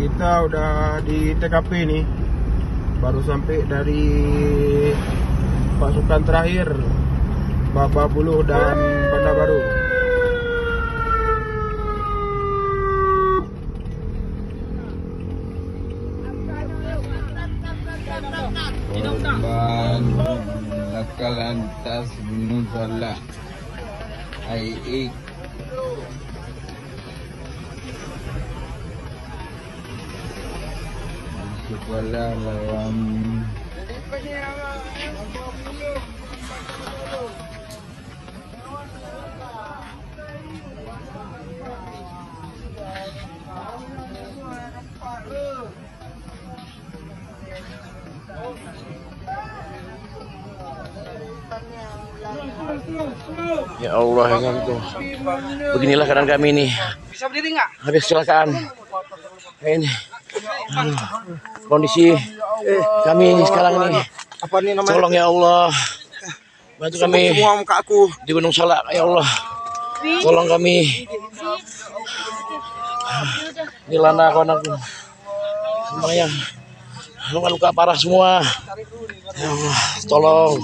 Kita udah di TKP nih, baru sampai dari pasukan terakhir Bababuluh dan Banda Baru. Korban laka lantas Gunung Salak Aik sekolah lawan Ya Allah, ya tuh. Beginilah keadaan kami ini. Bisa berdiri nggak? Habis kecelakaan. Ini kondisi kami sekarang ini. Apa nih namanya? Tolong ya Allah, bantu kami Semua muka aku. di Gunung Salak. Ya Allah, tolong kami. Ini lana kawanku semuanya luka parah semua. Ya Allah, tolong.